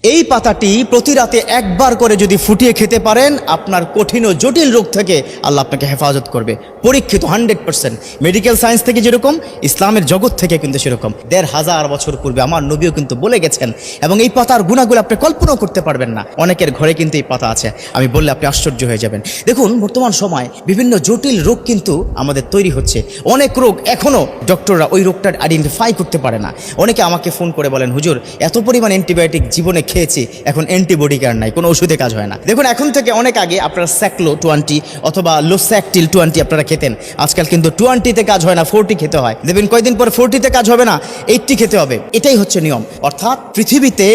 এই পাতাটি প্রতি রাতে একবার করে যদি ফুটিয়ে খেতে পারেন, আপনার কঠিন ও জটিল রোগ থেকে আল্লাহ আপনাকে হেফাজত করবে। পরীক্ষিত 100%। মেডিকেল সায়েন্স থেকে যেরকম, ইসলামের জগৎ থেকে কিন্তু সেরকম। 1500 বছর পূর্বে আমার নবীও কিন্তু বলে গেছেন, এবং এই পাতার গুণাগুলো আপনি কল্পনাও করতে পারবেন না। অনেকের ঘরে কিন্তু এই পাতা আছে, আমি বললে আপনি আশ্চর্য হয়ে যাবেন। দেখুন, বর্তমান সময় বিভিন্ন জটিল রোগ কিন্তু আমাদের তৈরি হচ্ছে। অনেক রোগ এখনও ডক্টররা ওই রোগটা আইডেন্টিফাই করতে পারে না। অনেকে আমাকে ফোন করে বলেন, হুজুর এত পরিমাণ অ্যান্টিবায়োটিক জীবনে খেয়েছি, এখন অ্যান্টিবডি কার নাই, কোনো ওষুধে কাজ হয় না। দেখুন, এখন থেকে অনেক আগে আপনারা স্যাক্লো 20 অথবা লোস্যাকটিল 20 আপনারা খেতেন। আজকাল কিন্তু 20-তে কাজ হয় না, 40 খেতে হয়। দেখবেন কয়েকদিন পর 40-তে কাজ হবে না, 80 খেতে হবে। এটাই হচ্ছে নিয়ম। অর্থাৎ পৃথিবীতে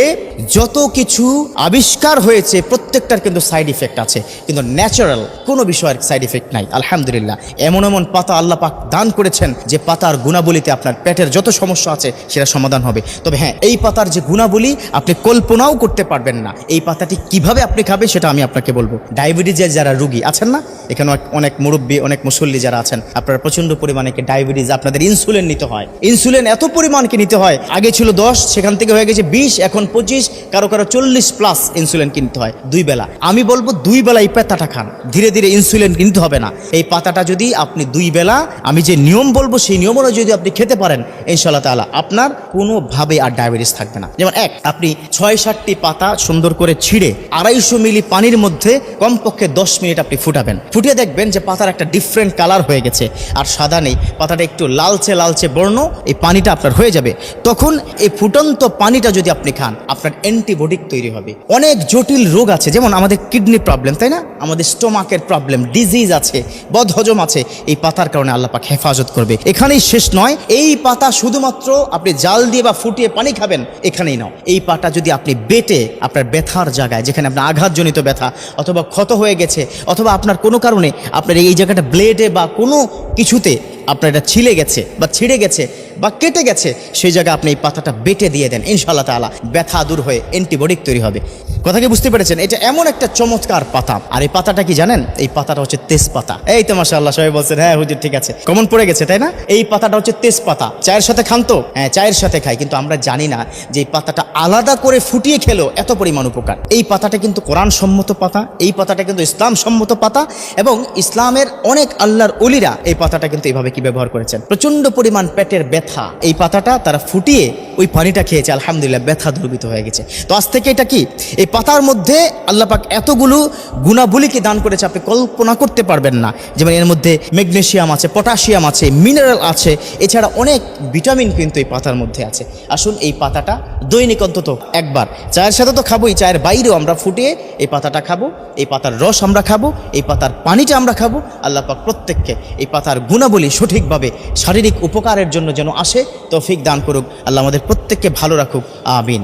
যত কিছু আবিষ্কার হয়েছে প্রত্যেকটার কিন্তু সাইড ইফেক্ট আছে, কিন্তু ন্যাচারাল কোনো বিষয়ের সাইড ইফেক্ট নাই। আলহামদুলিল্লাহ, এমন এমন পাতা আল্লাহ পাক দান করেছেন যে পাতার গুণাবলীতে আপনার পেটের যত সমস্যা আছে সেটা সমাধান হবে। তবে হ্যাঁ, এই পাতার যে গুণাবলী আপনি কল্পনাও করতে পারবেন না। এই পাতাটি কিভাবে আপনি খাবেন সেটা আমি আপনাকে বলবো। ডায়াবেটিসের যারা রোগী আছেন না, এখানে অনেক মুরব্বী, অনেক মুসল্লি যারা আছেন, আপনারা প্রচন্ড পরিমাণে ডায়াবেটিস, আপনাদের ইনসুলিন নিতে হয়। ইনসুলিন এত পরিমাণকে নিতে হয়, আগে ছিল 10, সেখান থেকে হয়ে গেছে 20, এখন 25, কারো 40+ ইনসুলিন কিনতে হয় 2 বেলা। আমি বলবো 2 বেলা এই পাতাটা খান, ধীরে ধীরে ইনসুলিন কিনতে হবে না। এই পাতাটা যদি আপনি 2 বেলা, আমি যে নিয়ম বলবো সেই নিয়ম অনুযায়ী যদি আপনি খেতে পারেন, ইনশাআল্লাহ তাআলা আপনার কোনোভাবে আর ডায়াবেটিস থাকবে না। যেমন আপনি 6-7টি পাতা সুন্দর করে ছিঁড়ে 250 মিলি পানির মধ্যে কমপক্ষে 10 মিনিট আপনি ফুটাবেন। ফুটিয়ে দেখবেন যে পাতার একটা ডিফারেন্ট কালার হয়ে গেছে, আর সাদা নেই, পাতাটা একটু লালচে লালচে বর্ণ, এই পানিটা আপনার হয়ে যাবে। তখন এই ফুটন্ত পানিটা যদি আপনি খান, আপনার অ্যান্টিবডি তৈরি হবে। অনেক জটিল রোগ আছে, যেমন আমাদের কিডনি প্রবলেম, তাই না, আমাদের স্টোমাকের প্রবলেম, ডিজিজ আছে, বদহজম আছে, এই পাতার কারণে আল্লাহ পাক হেফাজত করবে। এখানেই শেষ নয়, এই পাতা শুধুমাত্র আপনি জাল দিয়ে বা ফুটিয়ে পানি খাবেন এখানেই নয়। এই পাতা যদি আপনি বেটে আপনার ব্যথার জায়গায়, যেখানে আপনার আঘাতজনিত ব্যথা অথবা ক্ষত হয়ে গেছে, অথবা আপনার কোনো কারণে আপনার এই জায়গাটা ব্লেডে বা কোনো কিছুতে আপনার এটা ছিলে গেছে বা ছিঁড়ে গেছে বা কেটে গেছে, সেই জায়গায় আপনি এই পাতাটা বেটে দিয়ে দেন, ইনশাআল্লাহ তাআলা ব্যথা দূর হয়ে অ্যান্টিবডি তৈরি হবে। কথা কি বুঝতে পেরেছেন? এটা এমন একটা চমৎকার পাতা। আর এই পাতাটা কি জানেন? এই পাতাটা হচ্ছে তেজপাতা। এই তো মাশাআল্লাহ, সবাই বলছেন হ্যাঁ হুজুর ঠিক আছে, কমন পড়ে গেছে, তাই না? এই পাতাটা হচ্ছে তেজপাতা। চায়ের সাথে খান তো? হ্যাঁ, চায়ের সাথে খাই, কিন্তু আমরা জানি না যে এই পাতাটা আলাদা করে ফুটিয়ে খেলেও এত পরিমাণ উপকার। এই পাতাটা কিন্তু কোরআন সম্মত পাতা, এই পাতাটা কিন্তু ইসলাম সম্মত পাতা, এবং ইসলামের অনেক আল্লাহর ওলিরা এই পাতাটা কিন্তু এইভাবে কি ব্যবহার করেছেন। প্রচন্ড পরিমাণ পেটের ব্যথা, এই পাতাটা তারা ফুটিয়ে ওই পানিটা খেয়েছে, আলহামদুলিল্লাহ ব্যথা দূরীভূত হয়ে গেছে। তো আজ থেকে এটা কি, এই পাতার মধ্যে আল্লাহ পাক এতগুলো গুণাবলীকে দান করেছে আপনি কল্পনা করতে পারবেন না। যেমন এর মধ্যে ম্যাগনেসিয়াম আছে, পটাশিয়াম আছে, মিনারেল আছে, এছাড়া অনেক ভিটামিন কিন্তু এই পাতার মধ্যে আছে। আসুন এই পাতাটা দৈনিক অন্তত একবার, চায়ের সাথে তো খাবোই, চায়ের বাইরেও আমরা ফুটিয়ে এই পাতাটা খাবো, এই পাতার রস আমরা খাবো, এই পাতার পানিটা আমরা খাবো। আল্লাহ পাক প্রত্যেককে এই পাতার গুণাবলী সঠিকভাবে শারীরিক উপকারের জন্য যেন আসে তৌফিক দান করুক। আল্লাহ আমাদের প্রত্যেককে ভালো রাখুক, আমিন।